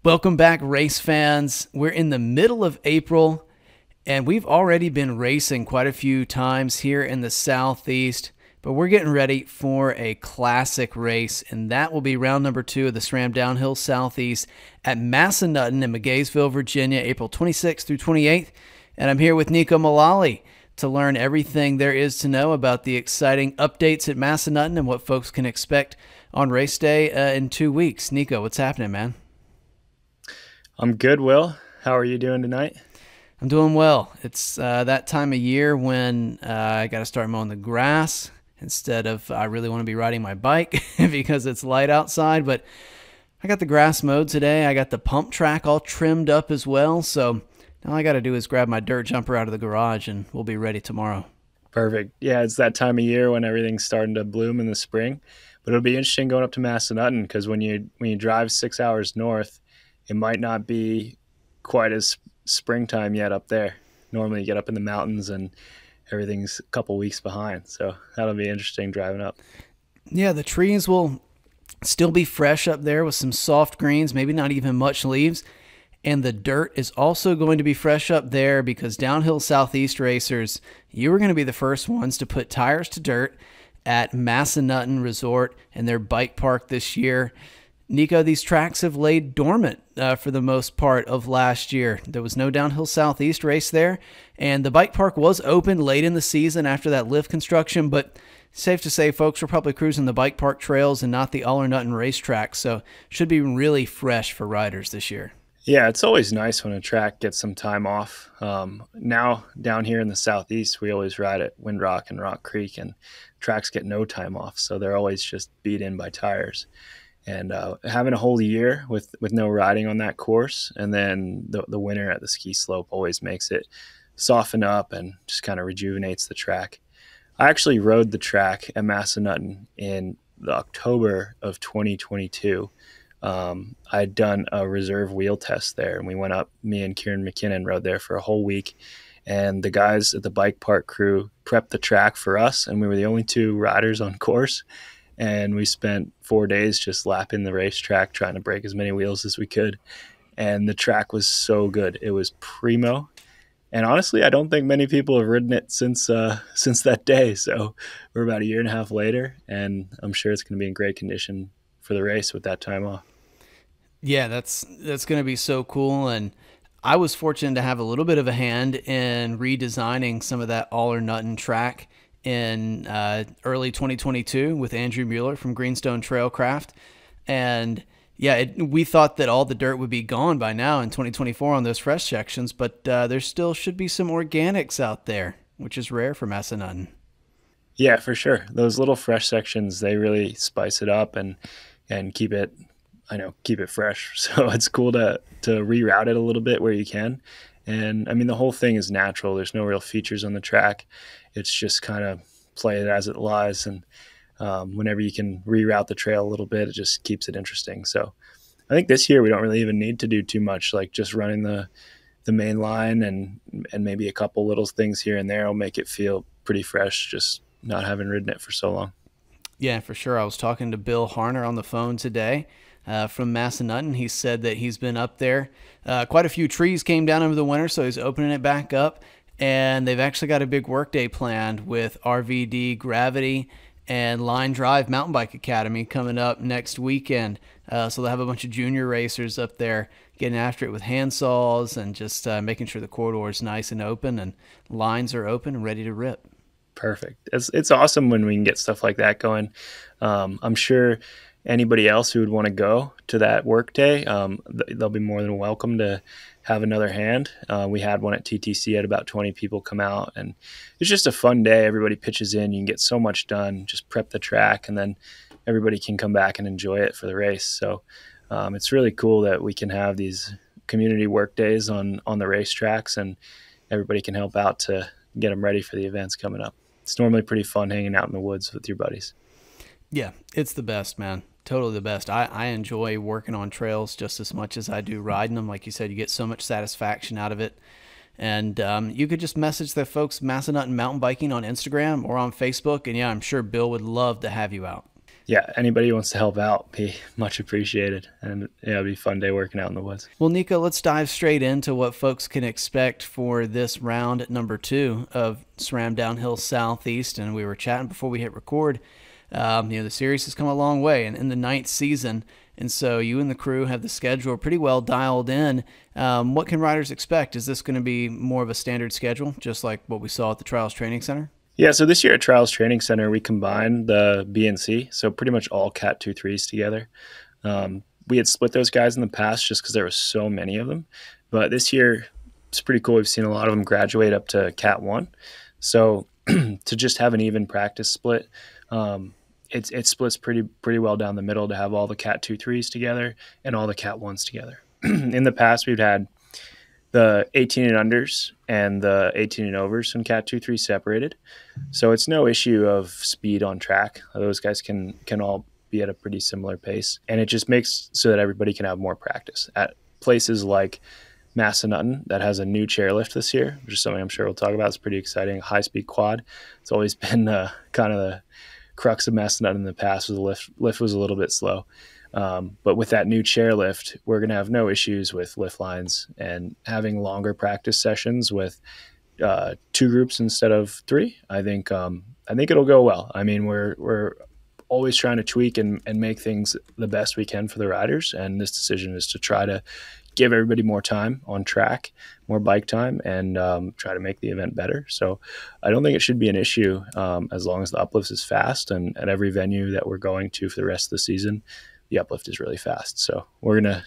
Welcome back, race fans. We're in the middle of April, and we've already been racing quite a few times here in the Southeast, but we're getting ready for a classic race, and that will be round number 2 of the SRAM Downhill Southeast at Massanutten in McGaheysville, Virginia, April 26th through 28th. And I'm here with Neko Mullally to learn everything there is to know about the exciting updates at Massanutten and what folks can expect on race day in 2 weeks. Neko, what's happening, man? I'm good, Will. How are you doing tonight? I'm doing well. It's that time of year when I got to start mowing the grass instead of I really want to be riding my bike because it's light outside. But I got the grass mowed today. I got the pump track all trimmed up as well. So all I got to do is grab my dirt jumper out of the garage and we'll be ready tomorrow. Perfect. Yeah, it's that time of year when everything's starting to bloom in the spring. But it'll be interesting going up to Massanutten because when you drive 6 hours north, it might not be quite as springtime yet up there. Normally you get up in the mountains and everything's a couple weeks behind. So that'll be interesting driving up. Yeah, the trees will still be fresh up there with some soft greens, maybe not even much leaves. And the dirt is also going to be fresh up there because Downhill Southeast racers, you are going to be the first ones to put tires to dirt at Massanutten Resort and their bike park this year. Neko, these tracks have laid dormant for the most part of last year. There was no Downhill Southeast race there, and the bike park was open late in the season after that lift construction, but safe to say folks were probably cruising the bike park trails and not the all or nothing racetrack, so should be really fresh for riders this year. Yeah, it's always nice when a track gets some time off. Now, down here in the Southeast, we always ride at Windrock and Rock Creek, and tracks get no time off, so they're always just beat in by tires. And having a whole year with no riding on that course, and then the winter at the ski slope always makes it soften up and just kind of rejuvenates the track. I actually rode the track at Massanutten in the October of 2022. I'd done a reserve wheel test there, and we went up, me and Kieran McKinnon rode there for a whole week. And the guys at the bike park crew prepped the track for us, and we were the only 2 riders on course. And we spent 4 days just lapping the racetrack, trying to break as many wheels as we could. And the track was so good. It was primo. And honestly, I don't think many people have ridden it since that day. So we're about a year and a half later, and I'm sure it's going to be in great condition for the race with that time off. Yeah, that's going to be so cool. And I was fortunate to have a little bit of a hand in redesigning some of that all or nothing track in early 2022 with Andrew Mueller from Greenstone Trailcraft. And yeah, we thought that all the dirt would be gone by now in 2024 on those fresh sections, but there still should be some organics out there, which is rare for Massanutten. Yeah, for sure. Those little fresh sections, they really spice it up and keep it, keep it fresh. So it's cool to reroute it a little bit where you can. And I mean, the whole thing is natural. There's no real features on the track. It's just kind of play it as it lies. And whenever you can reroute the trail a little bit, it just keeps it interesting. So I think this year we don't really even need to do too much, like just running the main line and maybe a couple little things here and there will make it feel pretty fresh, just not having ridden it for so long. Yeah, for sure. I was talking to Bill Harner on the phone today from Massanutten. He said that he's been up there. Quite a few trees came down over the winter, so he's opening it back up. And they've actually got a big work day planned with RVD Gravity and Line Drive Mountain Bike Academy coming up next weekend. So they'll have a bunch of junior racers up there getting after it with handsaws and just making sure the corridor is nice and open and lines are open and ready to rip. Perfect. It's awesome when we can get stuff like that going. I'm sure anybody else who would want to go to that work day, they'll be more than welcome to have another hand. We had one at TTC, had about 20 people come out, and it's just a fun day. Everybody pitches in. You can get so much done. Just prep the track, and then everybody can come back and enjoy it for the race. So it's really cool that we can have these community work days on the racetracks, and everybody can help out to get them ready for the events coming up. It's normally pretty fun hanging out in the woods with your buddies. Yeah, it's the best, man. Totally the best. I enjoy working on trails just as much as I do riding them. Like you said, you get so much satisfaction out of it. And you could just message the folks Massanutten Mountain Biking on Instagram or on Facebook. And yeah, I'm sure Bill would love to have you out. Yeah, anybody who wants to help out, be much appreciated. And yeah, it'll be a fun day working out in the woods. Well, Nico, let's dive straight into what folks can expect for this round at number 2 of SRAM Downhill Southeast. And we were chatting before we hit record. The series has come a long way, and in the 9th season. And so you and the crew have the schedule pretty well dialed in. What can riders expect? Is this going to be more of a standard schedule, just like what we saw at the Trials Training Center? Yeah, so this year at Trials Training Center, we combined the B and C, so pretty much all Cat 2-3s together. We had split those guys in the past just because there were so many of them. But this year, it's pretty cool. We've seen a lot of them graduate up to Cat 1. So to just have an even practice split, it splits pretty well down the middle to have all the Cat 2-3s together and all the Cat 1s together. In the past, we've had the 18 and unders and the 18 and overs and Cat 2-3 separated. So it's no issue of speed on track. Those guys can all be at a pretty similar pace. And it just makes so that everybody can have more practice. At places like Massanutten, that has a new chairlift this year, which is something I'm sure we'll talk about. It's pretty exciting. High-speed quad. It's always been kind of the crux of Massanutten in the past. Was the lift was a little bit slow. But with that new chairlift, we're going to have no issues with lift lines and having longer practice sessions with 2 groups instead of 3. I think it'll go well. I mean, we're always trying to tweak and make things the best we can for the riders. And this decision is to try to give everybody more time on track, more bike time, and try to make the event better. So I don't think it should be an issue as long as the uplift is fast. And at every venue that we're going to for the rest of the season, the uplift is really fast. So we're going to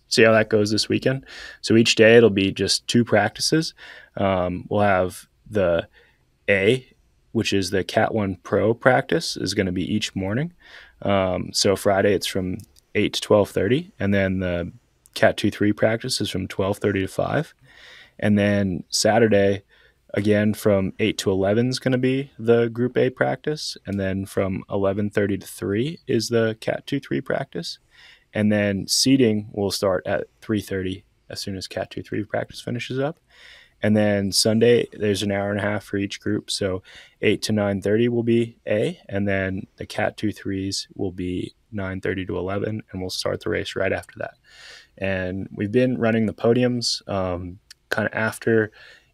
see how that goes this weekend. So each day it'll be just 2 practices. We'll have the A, which is the Cat 1 Pro practice, is going to be each morning. So Friday it's from 8 to 12:30, and then the Cat 2-3 practice is from 12:30 to 5. And then Saturday, again, from 8 to 11 is going to be the Group A practice. And then from 11:30 to 3 is the Cat 2-3 practice. And then seating will start at 3:30 as soon as Cat 2-3 practice finishes up. And then Sunday, there's an hour and a half for each group. So 8 to 9:30 will be A. And then the Cat 2-3s will be 9:30 to 11. And we'll start the race right after that. And we've been running the podiums kind of after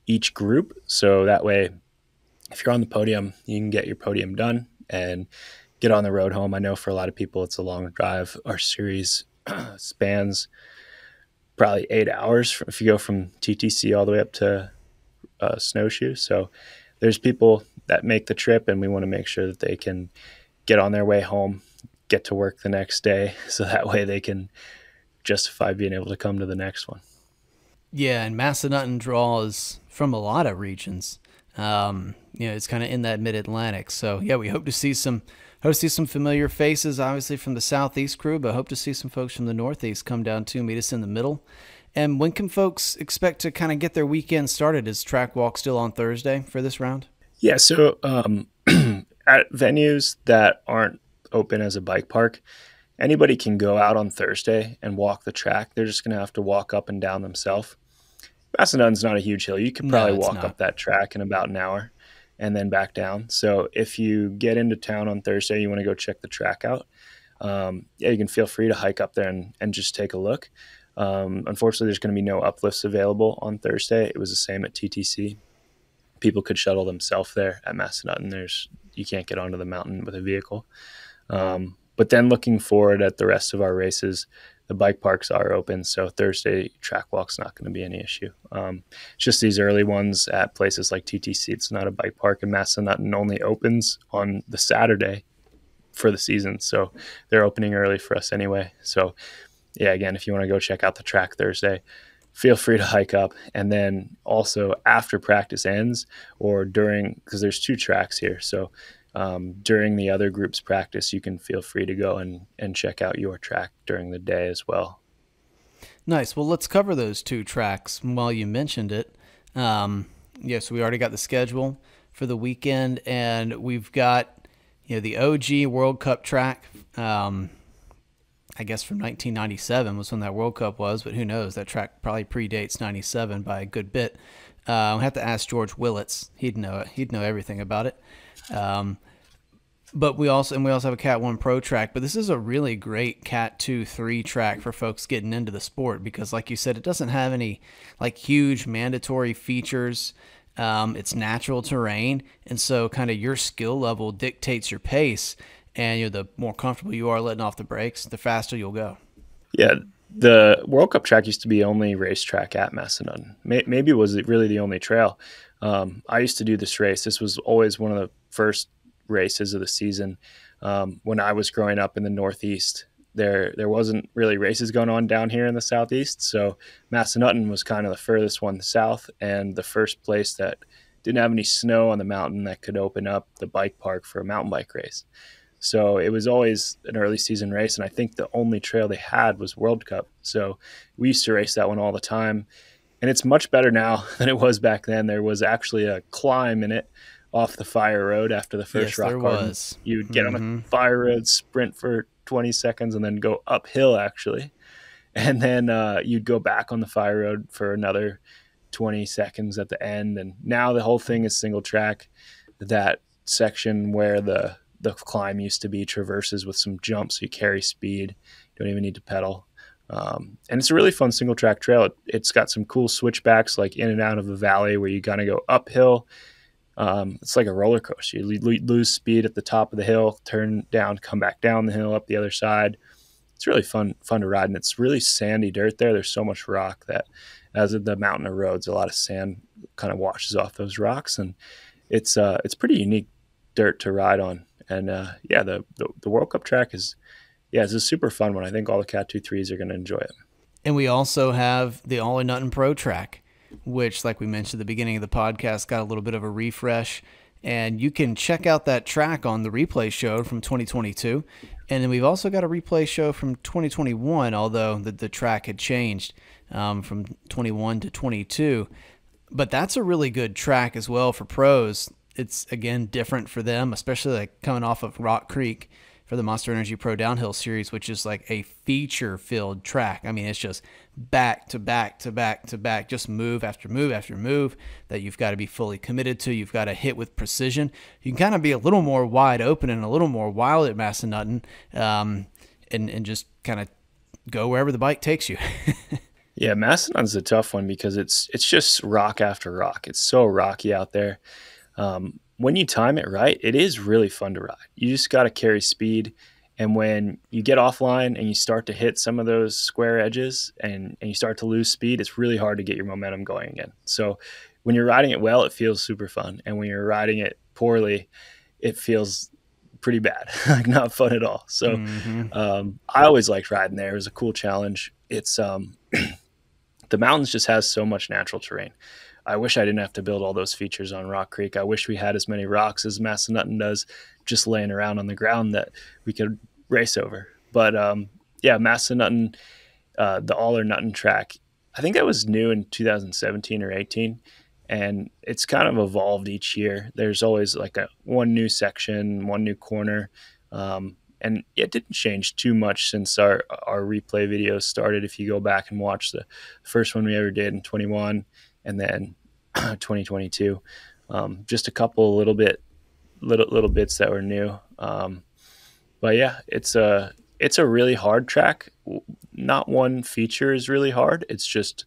each group. So that way, if you're on the podium, you can get your podium done and get on the road home. I know for a lot of people, it's a long drive. Our series spans probably 8 hours if you go from TTC all the way up to Snowshoe. So there's people that make the trip, and we want to make sure that they can get on their way home, get to work the next day, so that way they can justify being able to come to the next one. Yeah, and Massanutten draws from a lot of regions. It's kind of in that mid-Atlantic. So yeah, we hope to see some familiar faces, obviously from the Southeast crew, but hope to see some folks from the Northeast come down to meet us in the middle. And when can folks expect to kind of get their weekend started? Is track walk still on Thursday for this round? Yeah, so at venues that aren't open as a bike park, anybody can go out on Thursday and walk the track. They're just going to have to walk up and down themselves. Massanutten's not a huge hill. You could probably walk up that track in about an hour and then back down. So if you get into town on Thursday, you want to go check the track out, you can feel free to hike up there and just take a look. Unfortunately, there's going to be no uplifts available on Thursday. It was the same at TTC. People could shuttle themselves there. At Massanutten, you can't get onto the mountain with a vehicle. But then looking forward at the rest of our races, the bike parks are open. So Thursday track walk's not going to be any issue. It's just these early ones at places like TTC. It's not a bike park, and Massanutten only opens on the Saturday for the season. So they're opening early for us anyway. So yeah, again, if you want to go check out the track Thursday, feel free to hike up. And then also after practice ends or during, because there's 2 tracks here. So during the other group's practice, you can feel free to go and check out your track during the day as well. Nice. Well, let's cover those 2 tracks while you mentioned it. So we already got the schedule for the weekend, and we've got the OG World Cup track. I guess from 1997 was when that World Cup was, but who knows? That track probably predates 97 by a good bit. I'll have to ask George Willits. He'd know it. He'd know everything about it. But we also have a Cat 1 Pro track, but this is a really great Cat 2-3 track for folks getting into the sport because, like you said, it doesn't have any like huge mandatory features. It's natural terrain, and so kind of your skill level dictates your pace, and the more comfortable you are letting off the brakes, the faster you'll go. Yeah, the World Cup track used to be only racetrack at Massanutten. Maybe it was really the only trail. I used to do this race. This was always one of the first races of the season. When I was growing up in the Northeast, there wasn't really races going on down here in the Southeast. So Massanutten was kind of the furthest one south and the first place that didn't have any snow on the mountain that could open up the bike park for a mountain bike race. So it was always an early season race. And I think the only trail they had was World Cup. So we used to race that one all the time. And it's much better now than it was back then. There was actually a climb in it off the fire road after the first rock garden. You would get on a fire road, sprint for 20 seconds, and then go uphill, actually. And then you'd go back on the fire road for another 20 seconds at the end. And now the whole thing is single track. That section where the climb used to be traverses with some jumps. So you carry speed. You don't even need to pedal. And it's a really fun single track trail. It's got some cool switchbacks, like in and out of the valley where you kind of go uphill. It's like a roller coaster. You lose speed at the top of the hill, turn down, come back down the hill, up the other side. It's really fun to ride, and it's really sandy dirt there. There's so much rock that as the mountain erodes, a lot of sand kind of washes off those rocks, and it's pretty unique dirt to ride on. And the World Cup track it's a super fun one. I think all the Cat 2-3s are going to enjoy it. And we also have the All or Nothing Pro track, which, like we mentioned at the beginning of the podcast, got a little bit of a refresh. And you can check out that track on the replay show from 2022. And then we've also got a replay show from 2021, although the track had changed from 21 to 22. But that's a really good track as well for pros. It's, again, different for them, especially like coming off of Rock Creek for the Monster Energy Pro Downhill Series, which is like a feature-filled track. I mean, it's just back to back to back to back, just move after move after move that you've got to be fully committed to. You've got to hit with precision. You can kind of be a little more wide open and a little more wild at Massanutten, and just kind of go wherever the bike takes you. Yeah, Massanutten's a tough one because it's just rock after rock. It's so rocky out there. When you time it right, it is really fun to ride. You just got to carry speed. And when you get offline and you start to hit some of those square edges and you start to lose speed, it's really hard to get your momentum going again. So when you're riding it well, it feels super fun. And when you're riding it poorly, it feels pretty bad, like not fun at all. So I always liked riding there. It was a cool challenge. It's the mountains just has so much natural terrain. I wish I didn't have to build all those features on Rock Creek. I wish we had as many rocks as Massanutten does just laying around on the ground that we could race over. But Massanutten, the All or Nothing track, I think that was new in 2017 or 18. And it's kind of evolved each year. There's always like one new section, one new corner. And it didn't change too much since our replay videos started. If you go back and watch the first one we ever did in 21, and then 2022, just a couple little bits that were new. But yeah, it's a really hard track. Not one feature is really hard. It's just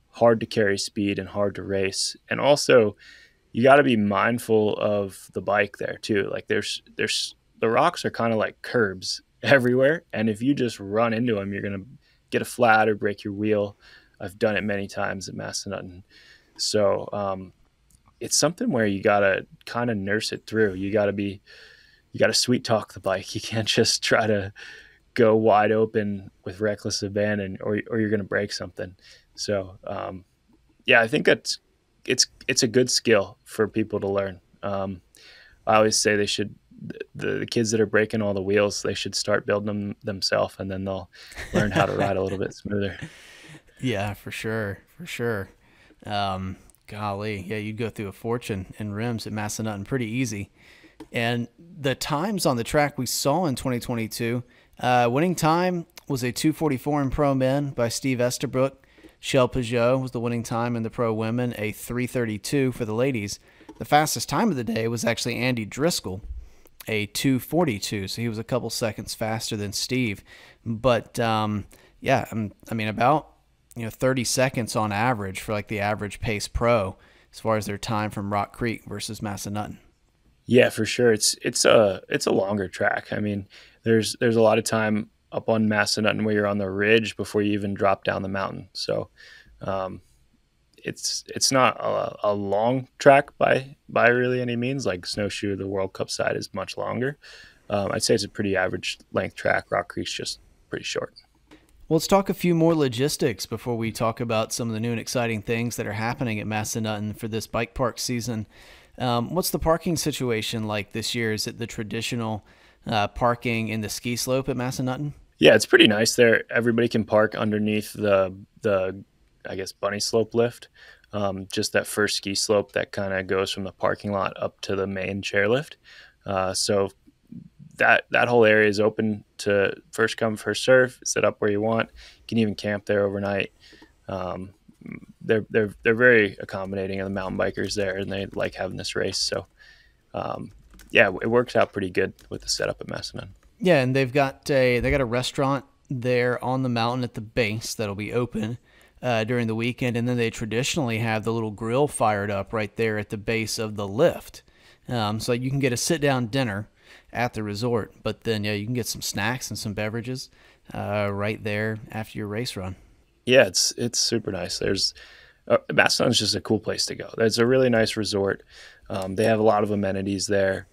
hard to carry speed and hard to race. And also you got to be mindful of the bike there too. Like there's the rocks are kind of like curbs everywhere. And if you just run into them, you're going to get a flat or break your wheel. I've done it many times at Massanutten. So it's something where you got to kind of nurse it through. You got to sweet talk the bike. You can't just try to go wide open with reckless abandon or you're going to break something. So I think it's a good skill for people to learn. I always say they should, the kids that are breaking all the wheels, they should start building them themselves, and then they'll learn how to ride a little bit smoother. Yeah, for sure. Golly, yeah, you'd go through a fortune in rims at Massanutten pretty easy. And the times on the track we saw in 2022, winning time was a 2:44 in pro men by Steve Estabrook. Shell Peugeot was the winning time in the pro women, a 3:32 for the ladies. The fastest time of the day was actually Andy Driscoll a 2:42, so he was a couple seconds faster than Steve. But yeah, I mean about 30 seconds on average for like the average pace pro as far as their time from Rock Creek versus Massanutten. Yeah, for sure. It's a longer track. I mean, there's a lot of time up on Massanutten where you're on the ridge before you even drop down the mountain. So um, it's not a long track by really any means. Like snowshoe, the World Cup side is much longer. I'd say it's a pretty average length track. Rock Creek's just pretty short. Well, let's talk a few more logistics before we talk about some of the new and exciting things that are happening at Massanutten for this bike park season. What's the parking situation like this year? Is it the traditional parking in the ski slope at Massanutten? Yeah, it's pretty nice there. Everybody can park underneath the I guess bunny slope lift. Just that first ski slope that kind of goes from the parking lot up to the main chairlift. So that whole area is open to first come first serve. Set up where you want. You can even camp there overnight. Um, they're very accommodating of the mountain bikers there, and they like having this race. So yeah, it works out pretty good with the setup at Massanutten. Yeah, and they got a restaurant there on the mountain at the base that'll be open during the weekend, and then they traditionally have the little grill fired up right there at the base of the lift, so you can get a sit-down dinner at the resort. But then yeah, you can get some snacks and some beverages right there after your race run. Yeah, it's super nice. There's Macedon's just a cool place to go. It's a really nice resort. They have a lot of amenities there.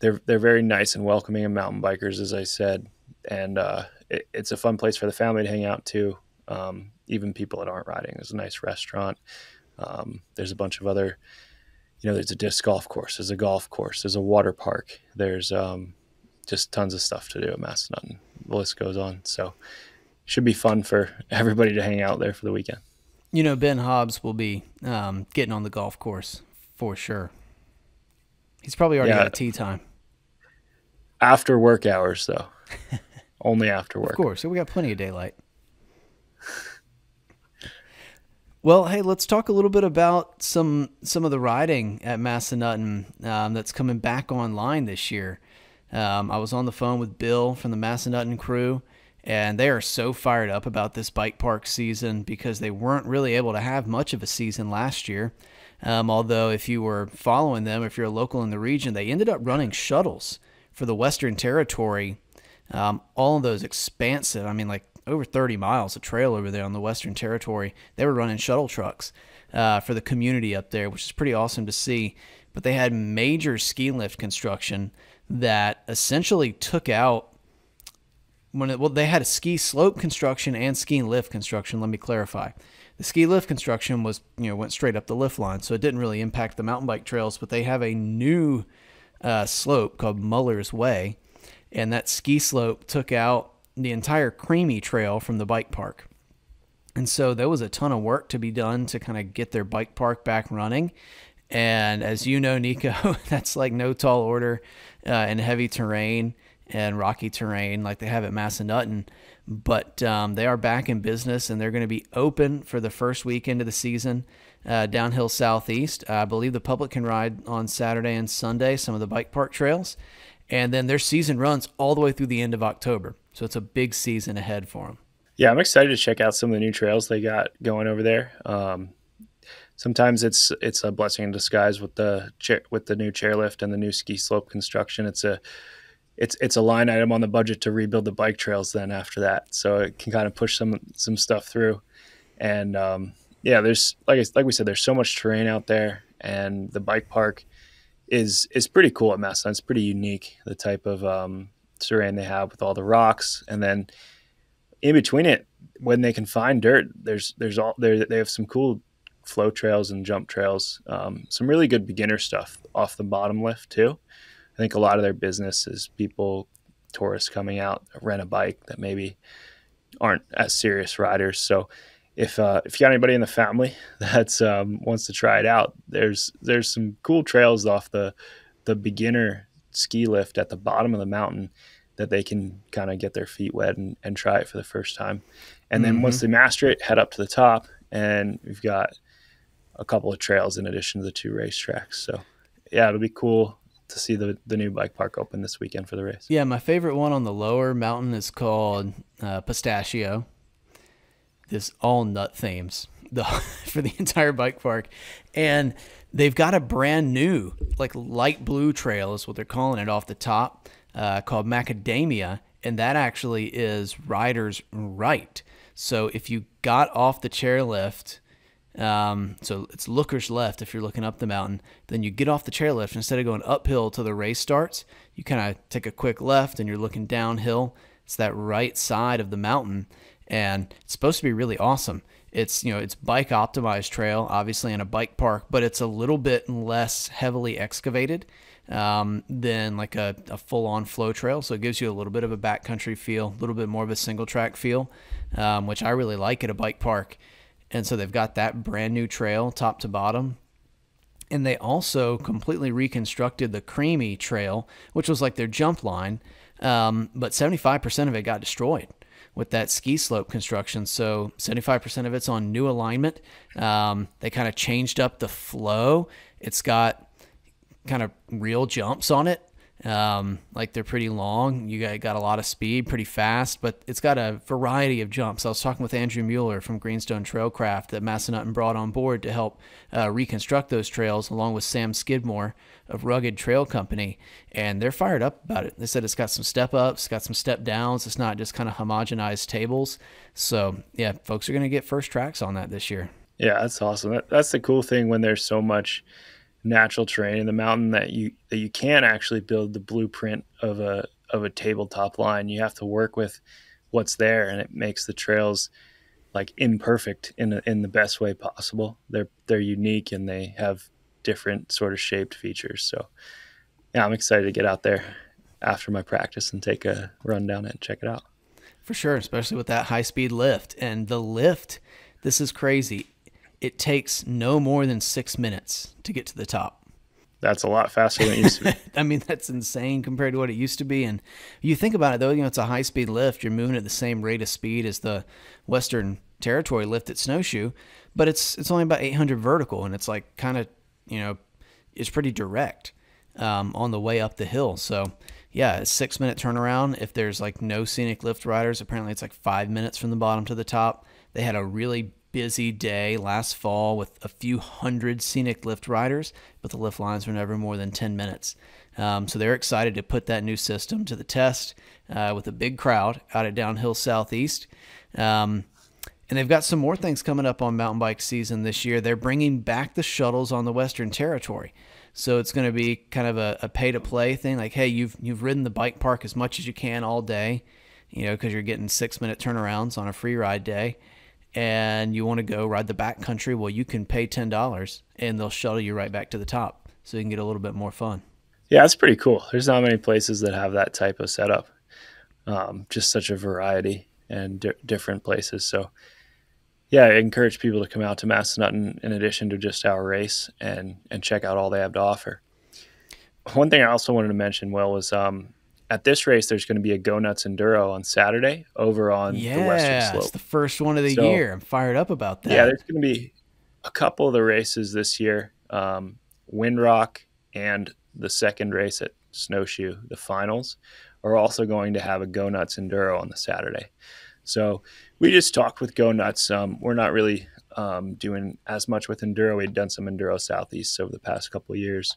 They're very nice and welcoming of mountain bikers, as I said, and it's a fun place for the family to hang out too. Even people that aren't riding. There's a nice restaurant. There's a bunch of other, there's a disc golf course. There's a golf course. There's a water park. There's just tons of stuff to do at Massanutten. The list goes on. So should be fun for everybody to hang out there for the weekend. Ben Hobbs will be getting on the golf course for sure. He's probably already got a tee time. After work hours, though. Only after work. Of course. So we got plenty of daylight. Well, hey, let's talk a little bit about some of the riding at Massanutten that's coming back online this year. I was on the phone with Bill from the Massanutten crew, and they are so fired up about this bike park season because they weren't really able to have much of a season last year. Although if you were following them, if you're a local in the region, they ended up running shuttles for the Western Territory. All of those expansive, like over 30 miles of trail over there on the Western Territory. They were running shuttle trucks for the community up there, which is pretty awesome to see. But they had major ski lift construction that essentially took out they had a ski slope construction and ski lift construction. Let me clarify. The ski lift construction was, went straight up the lift line, so it didn't really impact the mountain bike trails, but they have a new slope called Muller's Way, and that ski slope took out the entire Creamy Trail from the bike park. And so there was a ton of work to be done to kind of get their bike park back running. And as you know, Nico, that's like no tall order in heavy terrain and rocky terrain like they have at Massanutten. But they are back in business, and they're going to be open for the first weekend of the season downhill southeast. I believe the public can ride on Saturday and Sunday, some of the bike park trails. And then their season runs all the way through the end of October. So it's a big season ahead for them. Yeah, I'm excited to check out some of the new trails they got going over there. Sometimes it's a blessing in disguise with the new chairlift and the new ski slope construction. It's a line item on the budget to rebuild the bike trails then after that, so it can kind of push some stuff through. And yeah, there's like we said, there's so much terrain out there, and the bike park is pretty cool at Massanutten. It's pretty unique, the type of terrain they have with all the rocks, and then in between it, when they can find dirt, they have some cool flow trails and jump trails, some really good beginner stuff off the bottom lift too. I think a lot of their business is tourists coming out, rent a bike that maybe aren't as serious riders. So if you got anybody in the family that's wants to try it out, there's some cool trails off the beginner ski lift at the bottom of the mountain that they can kind of get their feet wet and try it for the first time. And then once they master it, head up to the top, and we've got a couple of trails in addition to the 2 racetracks. So yeah, it'll be cool to see the new bike park open this weekend for the race. Yeah, my favorite one on the lower mountain is called Pistachio. This all nut themes for the entire bike park. And they've got a brand new, like light blue trail is what they're calling it off the top, called Macadamia. And that actually is rider's right. So if you got off the chairlift, so it's looker's left if you're looking up the mountain, then you get off the chairlift. Instead of going uphill till the race starts, you kind of take a quick left and you're looking downhill. It's that right side of the mountain, and it's supposed to be really awesome. It's, it's bike optimized trail, obviously in a bike park, but it's a little bit less heavily excavated than like a full-on flow trail. So it gives you a little bit of a backcountry feel, a little bit more of a single track feel, which I really like at a bike park. And so they've got that brand new trail top to bottom. And they also completely reconstructed the Creamy Trail, which was like their jump line. But 75% of it got destroyed with that ski slope construction. So 75% of it's on new alignment. They kind of changed up the flow. It's got kind of real jumps on it. Like they're pretty long. You got a lot of speed, pretty fast, but it's got a variety of jumps. I was talking with Andrew Mueller from Greenstone Trailcraft that Massanutten brought on board to help reconstruct those trails, along with Sam Skidmore of Rugged Trail Company, and they're fired up about it. They said it's got some step ups, got some step downs. It's not just kind of homogenized tables. So yeah, folks are going to get first tracks on that this year. Yeah, that's awesome. That's the cool thing when there's so much natural terrain in the mountain that you can actually build the blueprint of a tabletop line. You have to work with what's there, and it makes the trails like imperfect in the best way possible. They're unique, and they have different sort of shaped features. So yeah, I'm excited to get out there after my practice and take a run down it and check it out. For sure, especially with that high speed lift. And the lift, this is crazy. It takes no more than 6 minutes to get to the top. That's a lot faster than it used to be. I mean, that's insane compared to what it used to be. And you think about it, though, it's a high-speed lift. You're moving at the same rate of speed as the Western Territory lift at Snowshoe, but it's only about 800 vertical, and it's like kind of, it's pretty direct on the way up the hill. So, yeah, a 6-minute turnaround. If there's like no scenic lift riders, apparently it's like 5 minutes from the bottom to the top. They had a really busy day last fall with a few hundred scenic lift riders, but the lift lines were never more than 10 minutes. So they're excited to put that new system to the test with a big crowd out at Downhill Southeast. And they've got some more things coming up on mountain bike season this year. They're bringing back the shuttles on the Western Territory. So it's going to be kind of a pay-to-play thing. Like, hey, you've ridden the bike park as much as you can all day, because you're getting 6-minute turnarounds on a free ride day, and you want to go ride the backcountry. Well, you can pay $10, and they'll shuttle you right back to the top, so you can get a little bit more fun. Yeah, that's pretty cool. There's not many places that have that type of setup. Just such a variety and different places. So, yeah, I encourage people to come out to Massanutten in addition to just our race and check out all they have to offer. One thing I also wanted to mention, Will, was at this race, there's going to be a Go Nuts Enduro on Saturday over on the Western Slope. It's the first one of the year. I'm fired up about that. Yeah, there's going to be a couple of the races this year. Windrock and the second race at Snowshoe, the finals, are also going to have a Go Nuts Enduro on the Saturday. So we just talked with Go Nuts. We're not really doing as much with Enduro. We'd done some Enduro Southeast over the past couple of years.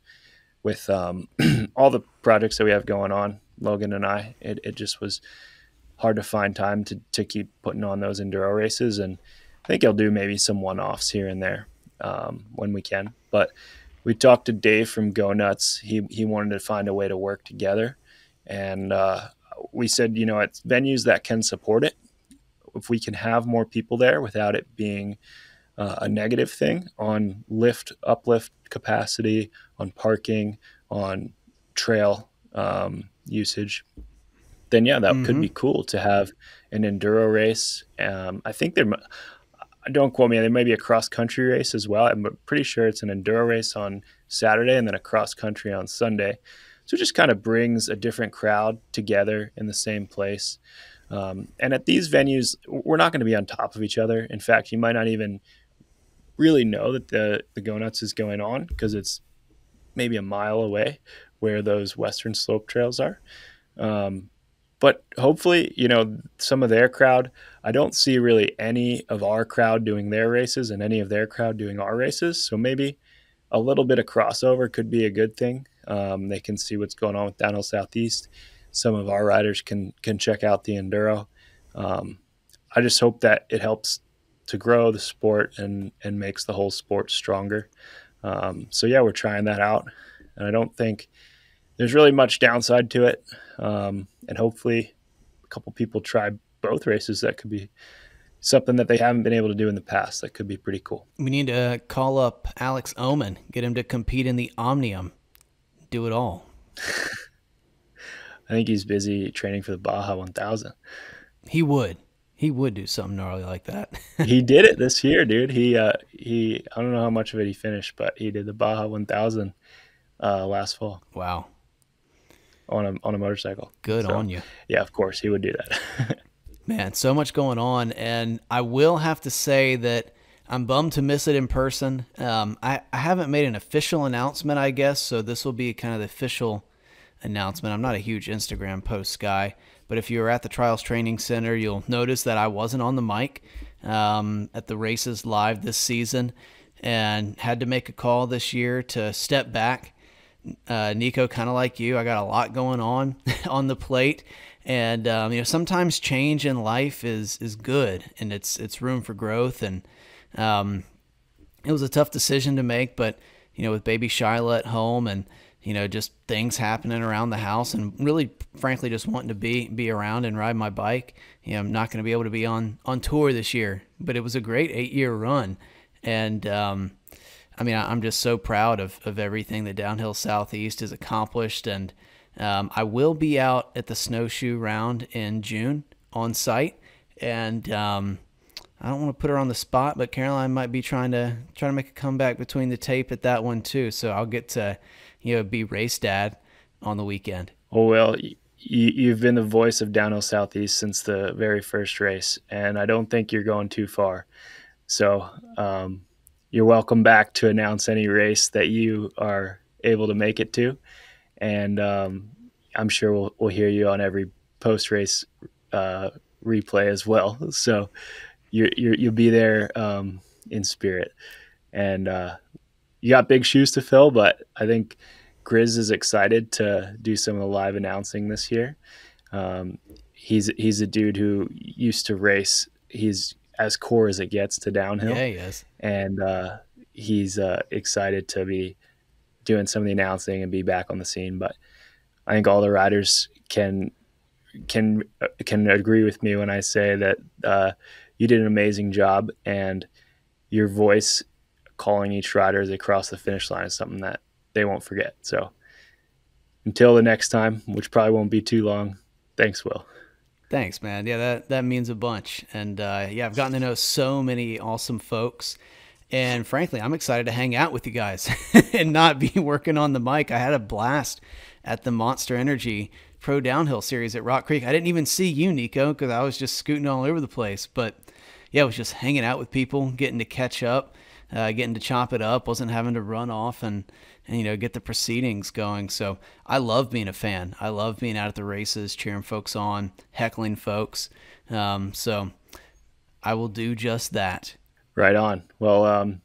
With all the projects that we have going on, Logan and I, it just was hard to find time to keep putting on those Enduro races. And I think he'll do maybe some one-offs here and there when we can. But we talked to Dave from Go Nuts. He wanted to find a way to work together. And we said, at venues that can support it, if we can have more people there without it being a negative thing on uplift capacity, on parking, on trail usage, then yeah, that could be cool to have an enduro race. I think don't quote me, there may be a cross country race as well. I'm pretty sure it's an enduro race on Saturday and then a cross country on Sunday. So it just kind of brings a different crowd together in the same place. And at these venues, we're not going to be on top of each other. In fact, you might not even really know that the Go Nuts is going on because it's maybe a mile away where those western slope trails are. But hopefully, some of their crowd, I don't see really any of our crowd doing their races and any of their crowd doing our races. So maybe a little bit of crossover could be a good thing. They can see what's going on with Downhill Southeast. Some of our riders can check out the enduro. I just hope that it helps to grow the sport and makes the whole sport stronger. So yeah, we're trying that out, and I don't think there's really much downside to it. And hopefully a couple people try both races. That could be something that they haven't been able to do in the past. That could be pretty cool. We need to call up Alex Oman, get him to compete in the Omnium, do it all. I think he's busy training for the Baja 1000. He would do something gnarly like that. He did it this year, dude. He I don't know how much of it he finished, but he did the Baja 1000 last fall. Wow. On a motorcycle. Good on you. Yeah, of course he would do that. Man, so much going on, and I will have to say that I'm bummed to miss it in person. I haven't made an official announcement, I guess, so this will be kind of the official announcement. I'm not a huge Instagram post guy, but if you were at the Trials Training Center, you'll notice that I wasn't on the mic at the races live this season, and had to make a call this year to step back. Neko, kind of like you, I got a lot going on the plate, and sometimes change in life is good, and it's room for growth, and it was a tough decision to make, but with baby Shyla at home, and just things happening around the house, and really frankly just wanting to be around and ride my bike. I'm not going to be able to be on tour this year, but it was a great 8-year run, and I'm just so proud of everything that Downhill Southeast has accomplished, and I will be out at the snowshoe round in June on site, and I don't want to put her on the spot, but Caroline might be trying to make a comeback between the tape at that one too, so I'll get to be race dad on the weekend. Oh, well, you've been the voice of Downhill Southeast since the very first race, and I don't think you're going too far. So you're welcome back to announce any race that you are able to make it to, and I'm sure we'll hear you on every post-race replay as well. So you'll be there in spirit, and you got big shoes to fill, but I think Grizz is excited to do some of the live announcing this year. He's a dude who used to race. He's as core as it gets to downhill. Yeah, he is. And he's excited to be doing some of the announcing and be back on the scene. But I think all the riders can agree with me when I say that you did an amazing job, and your voice calling each rider as they cross the finish line is something that they won't forget. So until the next time, which probably won't be too long, thanks, Will. Thanks, man. Yeah, that means a bunch. And I've gotten to know so many awesome folks. And frankly, I'm excited to hang out with you guys and not be working on the mic. I had a blast at the Monster Energy Pro Downhill Series at Rock Creek. I didn't even see you, Neko, because I was just scooting all over the place. But yeah, I was just hanging out with people, getting to catch up, getting to chop it up, wasn't having to run off and get the proceedings going. So I love being a fan. I love being out at the races, cheering folks on, heckling folks. So I will do just that. Right on. Well,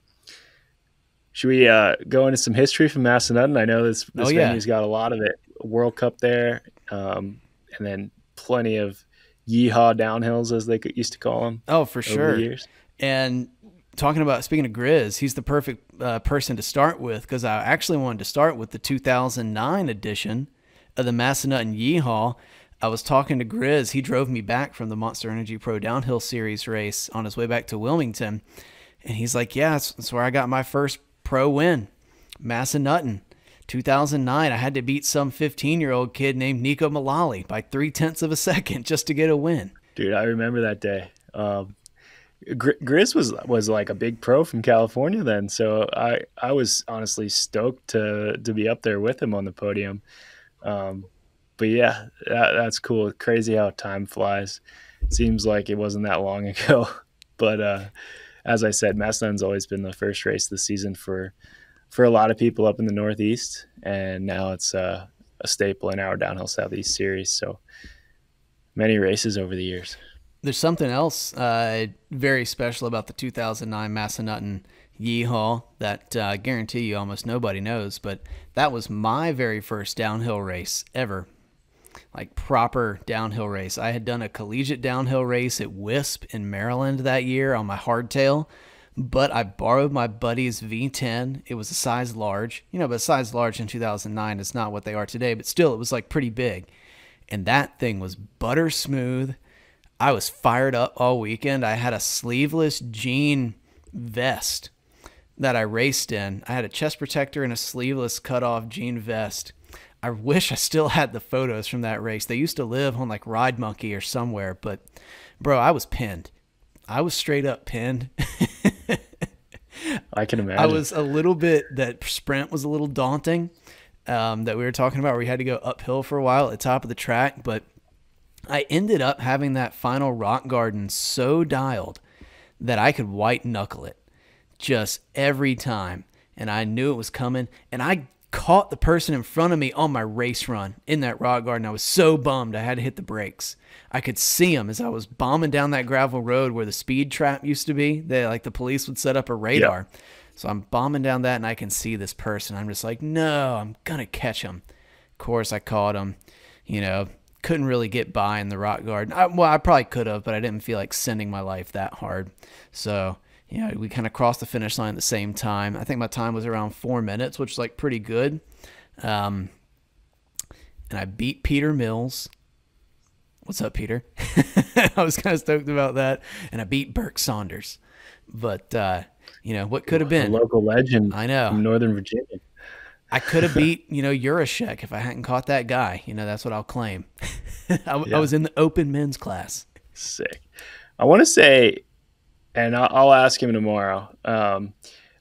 should we go into some history from Massanutten? I know this venue's got a lot of it. World Cup there, and then plenty of yeehaw downhills, as they used to call them. Oh, for sure. Over the years. And speaking of Grizz, he's the perfect person to start with, because I actually wanted to start with the 2009 edition of the Massanutten Yeehaw. I was talking to Grizz. He drove me back from the Monster Energy Pro Downhill Series race on his way back to Wilmington. And he's like, yeah, that's where I got my first pro win. Massanutten, 2009. I had to beat some 15-year-old kid named Nico Mullally by 0.3 of a second just to get a win. Dude, I remember that day. Grizz was like a big pro from California then, so I was honestly stoked to be up there with him on the podium. But yeah, that's cool. Crazy how time flies. Seems like it wasn't that long ago. But as I said, Massanutten's always been the first race of the season for for a lot of people up in the Northeast, and now it's a staple in our Downhill Southeast series. So many races over the years. There's something else very special about the 2009 Massanutten Yeehaw that I guarantee you almost nobody knows, but that was my very first downhill race ever, like proper downhill race. I had done a collegiate downhill race at Wisp in Maryland that year on my hardtail, but I borrowed my buddy's V10. It was a size large, but size large in 2009 is not what they are today, but still it was like pretty big. And that thing was butter smooth. I was fired up all weekend. I had a sleeveless jean vest that I raced in. I had a chest protector and a sleeveless cutoff jean vest. I wish I still had the photos from that race. They used to live on like Ride Monkey or somewhere, but bro, I was pinned. I was straight up pinned. I can imagine. I was a little bit, that sprint was a little daunting that we were talking about, where we had to go uphill for a while at the top of the track, but I ended up having that final rock garden so dialed that I could white knuckle it just every time. And I knew it was coming. And I caught the person in front of me on my race run in that rock garden. I was so bummed I had to hit the brakes. I could see him as I was bombing down that gravel road where the speed trap used to be. The police would set up a radar. Yeah. So I'm bombing down that and I can see this person. I'm just like, no, I'm going to catch him. Of course, I caught him, couldn't really get by in the rock garden. I probably could have, but I didn't feel like sending my life that hard. So, we kind of crossed the finish line at the same time. I think my time was around 4 minutes, which is like pretty good. And I beat Peter Mills. What's up, Peter? I was kind of stoked about that. And I beat Burke Saunders. But, what could have been? A local legend. I know. From Northern Virginia. I could have beat, Urashek if I hadn't caught that guy. That's what I'll claim. I was in the open men's class. Sick. I want to say, and I'll ask him tomorrow, I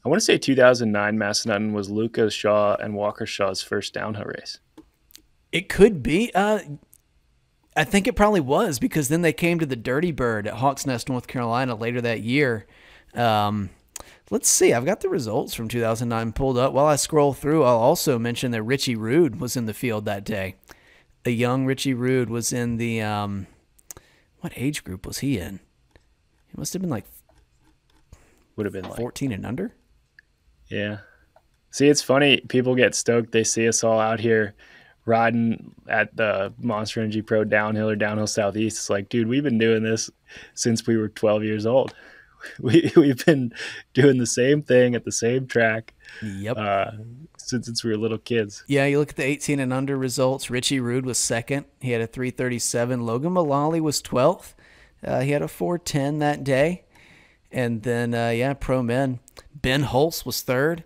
want to say 2009 Massanutten was Lucas Shaw and Walker Shaw's first downhill race. It could be. I think it probably was, because then they came to the Dirty Bird at Hawks Nest, North Carolina later that year. Let's see. I've got the results from 2009 pulled up. While I scroll through, I'll also mention that Richie Rude was in the field that day. A young Richie Rude was in the, what age group was he in? He must have been would have been 14 and under. Yeah. See, it's funny. People get stoked. They see us all out here riding at the Monster Energy Pro downhill or downhill Southeast. It's like, dude, we've been doing this since we were 12 years old. We've been doing the same thing at the same track. Yep. Since we were little kids. Yeah, you look at the 18 and under results. Richie Rude was second. He had a 3:37. Logan Mullally was 12th. He had a 4:10 that day. And then, pro men. Ben Holtz was third.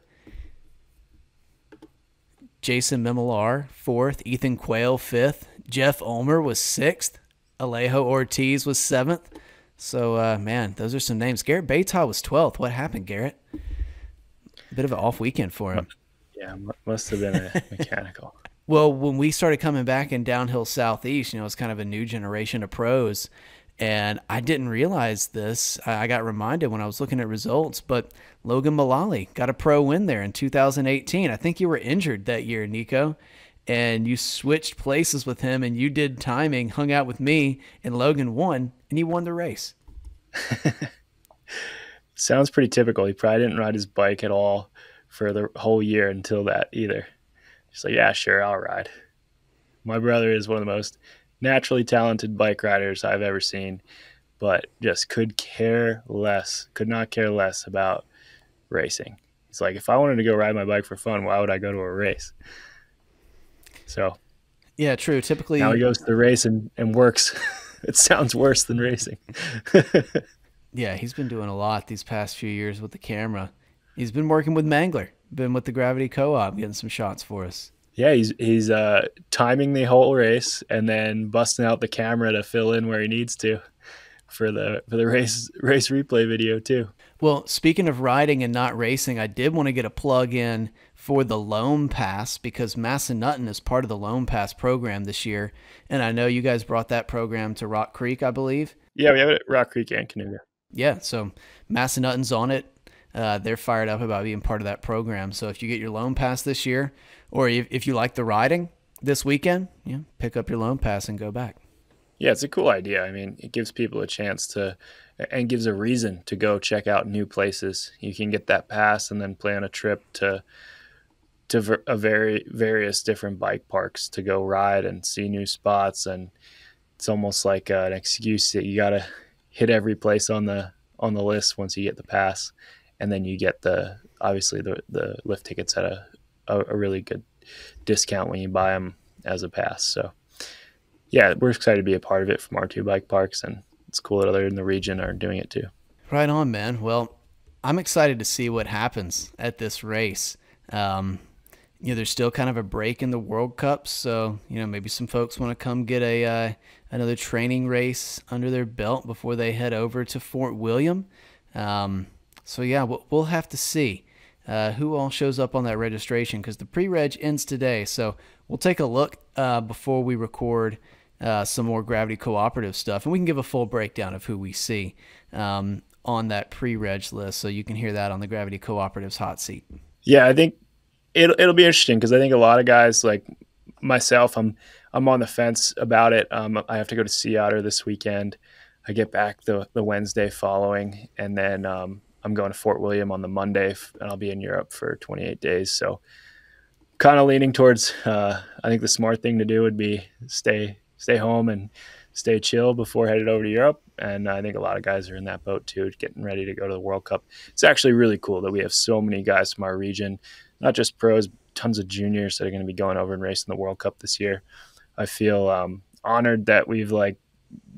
Jason Mimilar, fourth. Ethan Quayle, fifth. Jeff Ulmer was sixth. Alejo Ortiz was seventh. So, man, those are some names. Garrett Baytall was 12th. What happened, Garrett? A bit of an off weekend for him. Yeah, must have been a mechanical. Well, when we started coming back in downhill Southeast, it's kind of a new generation of pros. And I didn't realize this. I got reminded when I was looking at results, but Logan Mullally got a pro win there in 2018. I think you were injured that year, Neko, and you switched places with him, and you did timing, hung out with me, and Logan won, and he won the race. Sounds pretty typical. He probably didn't ride his bike at all for the whole year until that either. He's like, yeah, sure, I'll ride. My brother is one of the most naturally talented bike riders I've ever seen, but just could not care less about racing. It's like, if I wanted to go ride my bike for fun, why would I go to a race? So yeah, true. Typically now he goes to the race and works. It sounds worse than racing. Yeah, he's been doing a lot these past few years with the camera. He's been working with Mangler, been with the Gravity Co-op, getting some shots for us. Yeah, he's timing the whole race and then busting out the camera to fill in where he needs to for the race replay video too. Well, speaking of riding and not racing, I did want to get a plug in for the Loam Pass, because Massanutten is part of the Loam Pass program this year. And I know you guys brought that program to Rock Creek, I believe. Yeah, we have it at Rock Creek and Canoga. Yeah, so Massanutten's on it. they're fired up about being part of that program. So if you get your loan pass this year, or if you like the riding this weekend, pick up your loan pass and go back. Yeah, it's a cool idea. I mean, it gives people a chance to, and gives a reason to go check out new places. You can get that pass and then plan a trip to various different bike parks to go ride and see new spots. And it's almost like an excuse that you got to hit every place on the list once you get the pass, and then you get obviously the lift tickets at a really good discount when you buy them as a pass. So yeah, we're excited to be a part of it from our 2 bike parks, and it's cool that others in the region are doing it too. Right on, man. Well, I'm excited to see what happens at this race. There's still kind of a break in the World Cup, so maybe some folks want to come get another training race under their belt before they head over to Fort William. So yeah, we'll have to see who all shows up on that registration, because the pre-reg ends today. So we'll take a look before we record some more Gravity Cooperative stuff, and we can give a full breakdown of who we see on that pre-reg list, so you can hear that on the Gravity Cooperative's hot seat. Yeah, I think it'll be interesting, because I think a lot of guys like myself, I'm on the fence about it. I have to go to Sea Otter this weekend. I get back the Wednesday following, and then I'm going to Fort William on the Monday, and I'll be in Europe for 28 days. So kind of leaning towards, I think the smart thing to do would be stay home and stay chill before headed over to Europe. And I think a lot of guys are in that boat too, getting ready to go to the World Cup. It's actually really cool that we have so many guys from our region, not just pros, tons of juniors that are going to be going over and racing the World Cup this year. I feel honored that we've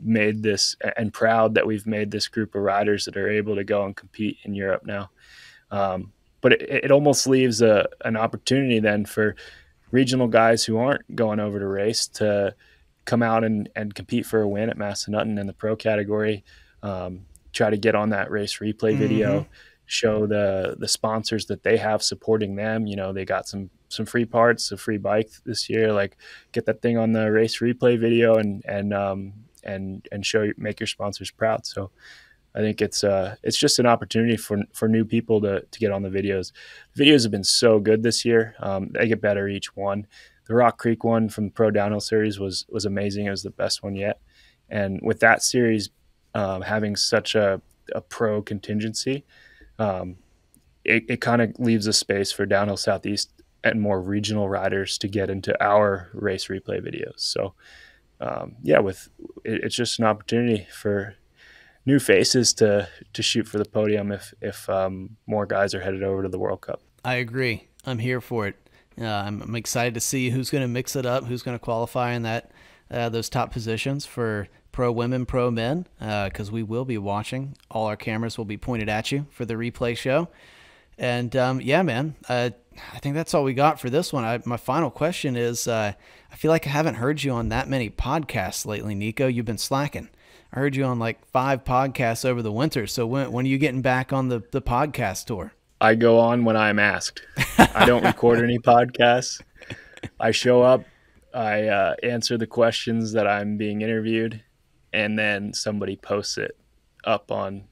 made this, and proud that we've made this group of riders that are able to go and compete in Europe now. But it almost leaves an opportunity then for regional guys who aren't going over to race to come out and compete for a win at Massanutten in the pro category. Try to get on that race replay video, show the sponsors that they have supporting them. They got some free parts, a free bike this year. Get that thing on the race replay video and show, make your sponsors proud. So I think it's just an opportunity for new people to get on the videos. The videos have been so good this year. They get better each one. The Rock Creek one from the Pro Downhill Series was amazing. It was the best one yet. And with that series having such a pro contingency, it kind of leaves a space for Downhill Southeast and more regional riders to get into our race replay videos. So it's just an opportunity for new faces to shoot for the podium if more guys are headed over to the World Cup. I agree. I'm here for it. I'm excited to see who's going to mix it up, who's going to qualify in those top positions for pro women, pro men, because we will be watching. All our cameras will be pointed at you for the replay show. And yeah, man, I think that's all we got for this one. My final question is, I feel like I haven't heard you on that many podcasts lately, Neko. You've been slacking. I heard you on 5 podcasts over the winter. So when are you getting back on the podcast tour? I go on when I'm asked. I don't record any podcasts. I show up, I answer the questions that I'm being interviewed, and then somebody posts it up on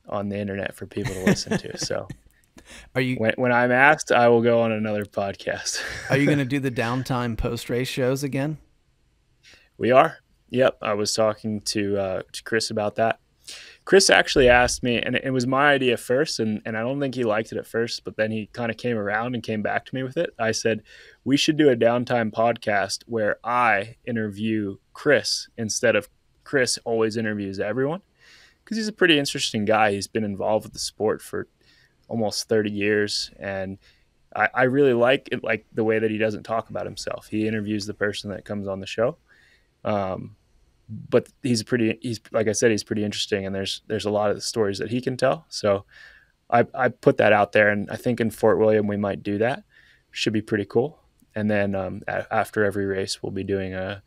the internet for people to listen to. So are you when I'm asked, I will go on another podcast. Are you going to do the downtime post-race shows again? We are. Yep. I was talking to Chris about that. Chris actually asked me, and it was my idea first, and I don't think he liked it at first, but then he kind of came around and came back to me with it. I said, we should do a downtime podcast where I interview Chris instead of Chris always interviews everyone, because he's a pretty interesting guy. He's been involved with the sport for almost 30 years, and I really like it, the way that he doesn't talk about himself. He interviews the person that comes on the show. But he's like I said, he's pretty interesting, and there's a lot of the stories that he can tell. So I put that out there, and I think in Fort William we might do that. Should be pretty cool. And then after every race, we'll be doing a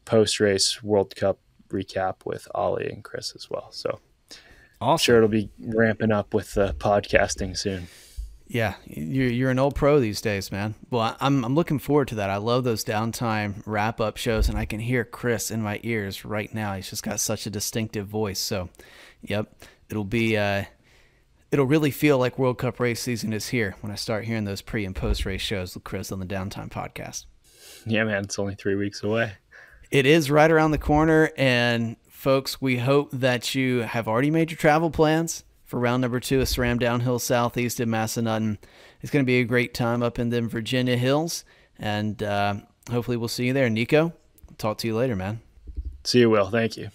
post-race World Cup recap with Ollie and Chris as well. So awesome. I'm sure it'll be ramping up with podcasting soon. Yeah, you're an old pro these days, man. Well, I'm looking forward to that. I love those downtime wrap-up shows, and I can hear Chris in my ears right now. He's just got such a distinctive voice. So, yep, it'll be it'll really feel like World Cup race season is here when I start hearing those pre and post race shows with Chris on the Downtime podcast. Yeah, man, it's only 3 weeks away. It is right around the corner, and folks, we hope that you have already made your travel plans for round number 2 of SRAM Downhill Southeast in Massanutten. It's going to be a great time up in them Virginia hills, and hopefully we'll see you there. Nico, talk to you later, man. See you, Will. Thank you.